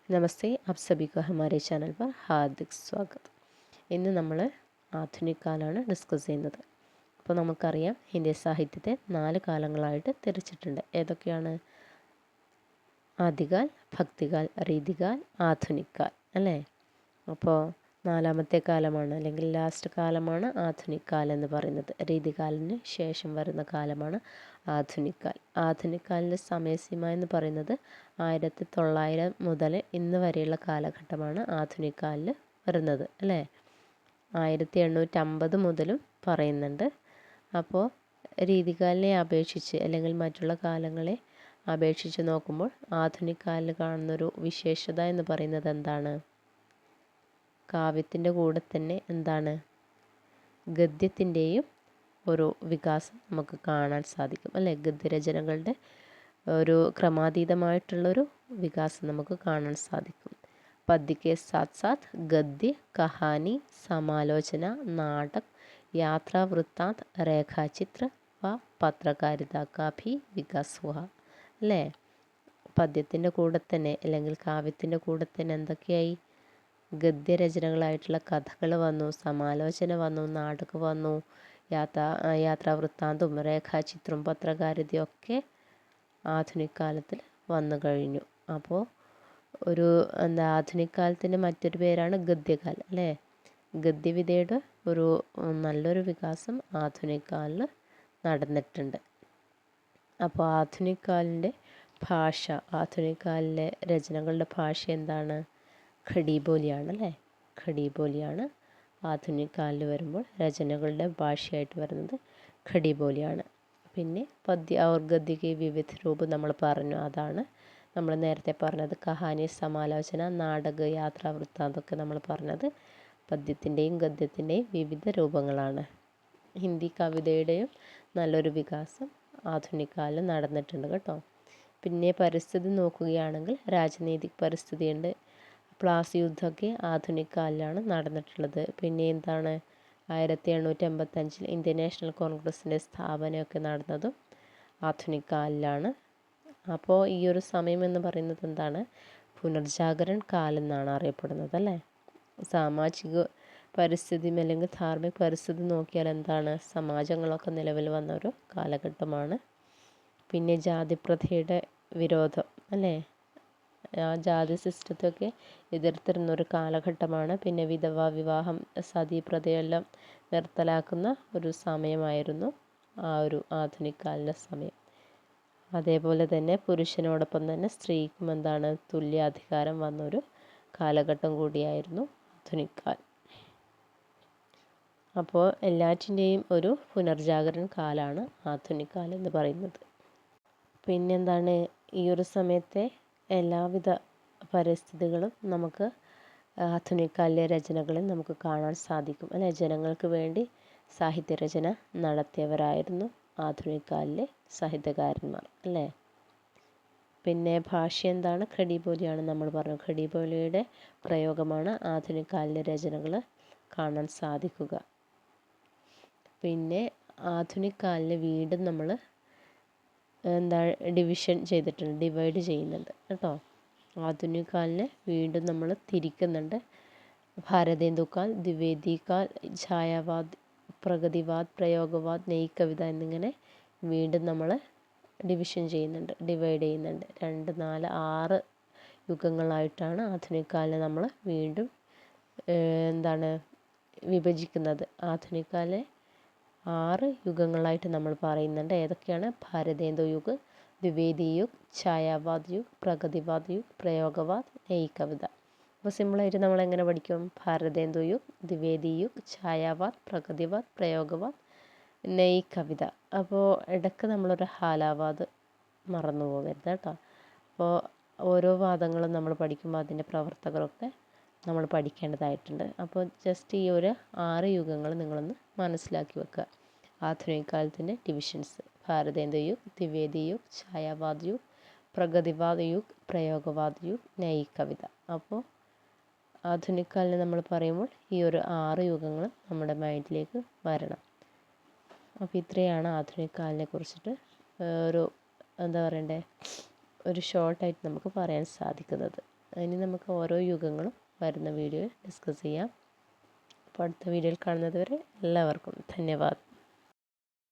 नमस्ते, आप सभी को हमारे चैनल पर हार्दिक स्वागत. ഇന്ന് നമ്മൾ ആധുനിക കാലമാണ് ഡിസ്കസ് ചെയ്യുന്നത്. അപ്പോൾ നമുക്കറിയാം ഇന്ത്യൻ സാഹിത്യത്തെ 4 കാലങ്ങളായിട്ട് തിരിച്ചിട്ടുണ്ട്. ഏതൊക്കെയാണ്? ആദികാൽ, ഭക്തികാൽ, രീതികാൽ, ആധുനിക കാൽ അല്ലേ? അപ്പോൾ നാലാമത്തെ കാലമാണ് അല്ലെങ്കിൽ ലാസ്റ്റ് കാലമാണ് ആധുനിക കാലം എന്ന് പറയുന്നത്. രീതികാലിന് ശേഷം വരുന്ന കാലമാണ് ആധുനിക കാൽ. ആധുനിക കാലിൻ്റെ സമയസീമ എന്ന് പറയുന്നത് 1900 മുതൽ ഇന്ന് വരെയുള്ള കാലഘട്ടമാണ് ആധുനിക കാലിൽ വരുന്നത് അല്ലേ? 1850 മുതലും പറയുന്നുണ്ട്. അപ്പോൾ രീതികാലിനെ അപേക്ഷിച്ച് അല്ലെങ്കിൽ മറ്റുള്ള കാലങ്ങളെ അപേക്ഷിച്ച് നോക്കുമ്പോൾ ആധുനിക കാലിൽ കാണുന്നൊരു വിശേഷത എന്ന് പറയുന്നത് എന്താണ്? കാവ്യത്തിൻ്റെ കൂടെ തന്നെ എന്താണ്? ഗദ്യത്തിൻ്റെയും ഒരു വികാസം നമുക്ക് കാണാൻ സാധിക്കും അല്ലേ? ഗദ്യരചനകളുടെ ഒരു ക്രമാതീതമായിട്ടുള്ളൊരു വികാസം നമുക്ക് കാണാൻ സാധിക്കും. പദ്യ സാത്ത് സാത്ത് ഗദ്യ, കഹാനി, സമാലോചന, നാടക്, യാത്രാ വൃത്താന്ത്, രേഖാചിത്ര വ പത്രകാരിത കാ ഭി വികാസ് ഹുവ അല്ലേ? പദ്യത്തിൻ്റെ കൂടെ തന്നെ അല്ലെങ്കിൽ കാവ്യത്തിൻ്റെ കൂടെ തന്നെ എന്തൊക്കെയായി? ഗദ്യരചനകളായിട്ടുള്ള കഥകൾ വന്നു, സമാലോചന വന്നു, നാടകം വന്നു, യാത്രാവൃത്താന്തവും രേഖാചിത്രവും പത്രകാരിതയും ഒക്കെ ആധുനിക കാലത്തിൽ വന്നു കഴിഞ്ഞു. അപ്പോൾ ഒരു ആധുനിക കാലത്തിൻ്റെ മറ്റൊരു പേരാണ് ഗദ്യകാൽ അല്ലേ? ഗദ്യവിദ്യയുടെ ഒരു നല്ലൊരു വികാസം ആധുനിക കാലിൽ നടന്നിട്ടുണ്ട്. അപ്പോൾ ആധുനിക കാലിൻ്റെ ഭാഷ, ആധുനിക കാലിലെ രചനകളുടെ ഭാഷ എന്താണ്? ഖടീബോലിയാണ് അല്ലേ? ഖടീബോലിയാണ് ആധുനിക കാലിൽ വരുമ്പോൾ രചനകളുടെ ഭാഷയായിട്ട് വരുന്നത് ഖടീബോലിയാണ്. പിന്നെ പദ്യ और गद्य के വിവിധ രൂപം നമ്മൾ പറഞ്ഞു. അതാണ് നമ്മൾ നേരത്തെ പറഞ്ഞത്. കഹാനി, സമാലോചന, നാടക, യാത്രാവൃത്താന്തൊക്കെ നമ്മൾ പറഞ്ഞത് പദ്യത്തിൻ്റെയും ഗദ്യത്തിൻ്റെയും വിവിധ രൂപങ്ങളാണ്. ഹിന്ദി കവിതയുടെയും നല്ലൊരു വികാസം ആധുനിക കാലിൽ നടന്നിട്ടുണ്ട് കേട്ടോ. പിന്നെ പരിസ്ഥിതി നോക്കുകയാണെങ്കിൽ രാജനീതിക് പരിസ്ഥിതിയുണ്ട്. പ്ലാസി യുദ്ധമൊക്കെ ആധുനിക കാലിലാണ് നടന്നിട്ടുള്ളത്. പിന്നെ എന്താണ്? 1885 ഇന്ത്യൻ നാഷണൽ കോൺഗ്രസിൻ്റെ സ്ഥാപനമൊക്കെ നടന്നതും ആധുനിക കാലിലാണ്. അപ്പോൾ ഈ ഒരു സമയം എന്ന് പറയുന്നത് എന്താണ്? പുനർജാഗരൺ കാലം എന്നാണ് അറിയപ്പെടുന്നത് അല്ലേ? സാമാജിക പരിസ്ഥിതി അല്ലെങ്കിൽ ധാർമ്മിക പരിസ്ഥിതി നോക്കിയാൽ എന്താണ്? സമാജങ്ങളൊക്കെ നിലവിൽ വന്ന ഒരു കാലഘട്ടമാണ്. പിന്നെ ജാതിപ്രഥയുടെ വിരോധം അല്ലേ? ആ ജാതി സിസ്റ്റത്തൊക്കെ എതിർത്തിരുന്നൊരു കാലഘട്ടമാണ്. പിന്നെ വിധവാ വിവാഹം, സതീപ്രഥയെല്ലാം നിർത്തലാക്കുന്ന ഒരു സമയമായിരുന്നു ആ ഒരു ആധുനിക കാലിലെ സമയം. അതേപോലെ തന്നെ പുരുഷനോടൊപ്പം തന്നെ സ്ത്രീക്കും എന്താണ്? തുല്യാധികാരം വന്നൊരു കാലഘട്ടം കൂടിയായിരുന്നു ആധുനിക കാൽ. അപ്പോൾ എല്ലാറ്റിൻ്റെയും ഒരു പുനർജാഗരൺ കാലമാണ് ആധുനിക കാലം എന്ന് പറയുന്നത്. പിന്നെന്താണ്? ഈ ഒരു സമയത്തെ എല്ലാവിധ പരിസ്ഥിതികളും നമുക്ക് ആധുനിക കാലിലെ രചനകളിൽ നമുക്ക് കാണാൻ സാധിക്കും അല്ലെ? ജനങ്ങൾക്ക് വേണ്ടി സാഹിത്യരചന നടത്തിയവരായിരുന്നു ആധുനിക കാലിലെ സാഹിത്യകാരന്മാർ അല്ലേ? പിന്നെ ഭാഷ എന്താണ്? ഖടീബോലിയാണ് നമ്മൾ പറഞ്ഞു. ഖടീബോലിയുടെ പ്രയോഗമാണ് ആധുനിക കാലിലെ രചനകൾ കാണാൻ സാധിക്കുക. പിന്നെ ആധുനിക കാലിൽ വീണ്ടും നമ്മൾ ഡിവിഷൻ ചെയ്തിട്ടുണ്ട്, ഡിവൈഡ് ചെയ്യുന്നുണ്ട് കേട്ടോ. ആധുനിക കാലിനെ വീണ്ടും നമ്മൾ തിരിക്കുന്നുണ്ട്. ഭാരതേന്ദു കാൽ, ദ്വിവേദി കാൽ, ഛായാവാദ്, പ്രഗതിവാദ്, പ്രയോഗവാദ്, നെയ് കവിത എന്നിങ്ങനെ വീണ്ടും നമ്മൾ ഡിവിഷൻ ചെയ്യുന്നുണ്ട്, ഡിവൈഡ് ചെയ്യുന്നുണ്ട്. 2, 4, 6 യുഗങ്ങളായിട്ടാണ് ആധുനിക കാലിനെ നമ്മൾ വീണ്ടും വിഭജിക്കുന്നത്. ആധുനിക കാലിനെ 6 യുഗങ്ങളായിട്ട് നമ്മൾ പറയുന്നുണ്ട്. ഏതൊക്കെയാണ്? ഭാരതേന്ദു യുഗ്, ദ്വിവേദി യുഗ്, ഛായാവാദ് യുഗ്, പ്രഗതിവാദ് യുഗ്, പ്രയോഗവാദ്, നെയ് കവിത. അപ്പോൾ സിമ്പിളായിട്ട് നമ്മൾ എങ്ങനെ പഠിക്കും? ഭാരതേന്ദു യുഗ്, ദ്വിവേദി യുഗ്, ഛായാവാദ്, പ്രഗതിവാദ്, പ്രയോഗവാദ്, നെയ് കവിത. അപ്പോൾ ഇടയ്ക്ക് നമ്മളൊരു ഹാലാവാദ് മറന്നു പോകരുത് കേട്ടോ. അപ്പോൾ ഓരോ വാദങ്ങളും നമ്മൾ പഠിക്കുമ്പോൾ അതിൻ്റെ പ്രവർത്തകരൊക്കെ നമ്മൾ പഠിക്കേണ്ടതായിട്ടുണ്ട്. അപ്പോൾ ജസ്റ്റ് ഈ ഒരു 6 യുഗങ്ങൾ നിങ്ങളൊന്ന് മനസ്സിലാക്കി വെക്കുക. ആധുനിക കാലത്തിൻ്റെ ഡിവിഷൻസ്: ഭാരതേന്ദു യുഗ്, ദ്വിവേദി യുഗ്, ഛായാവാദ് യുഗ്, പ്രഗതിവാദ് യുഗ്, പ്രയോഗവാദ് യുഗ്, നെയ് കവിത. അപ്പോൾ ആധുനിക കാലിനെ നമ്മൾ പറയുമ്പോൾ ഈ ഒരു 6 യുഗങ്ങൾ നമ്മുടെ മൈൻഡിലേക്ക് വരണം. അപ്പോൾ ഇത്രയാണ് ആധുനിക കാലിനെ കുറിച്ചിട്ട് ഒരു ഷോർട്ടായിട്ട് നമുക്ക് പറയാൻ സാധിക്കുന്നത്. ഇനി നമുക്ക് ഓരോ യുഗങ്ങളും വരുന്ന വീഡിയോയിൽ ഡിസ്കസ് ചെയ്യാം. അപ്പോൾ അടുത്ത വീഡിയോയിൽ കാണുന്നത് വരെ എല്ലാവർക്കും ധന്യവാദം.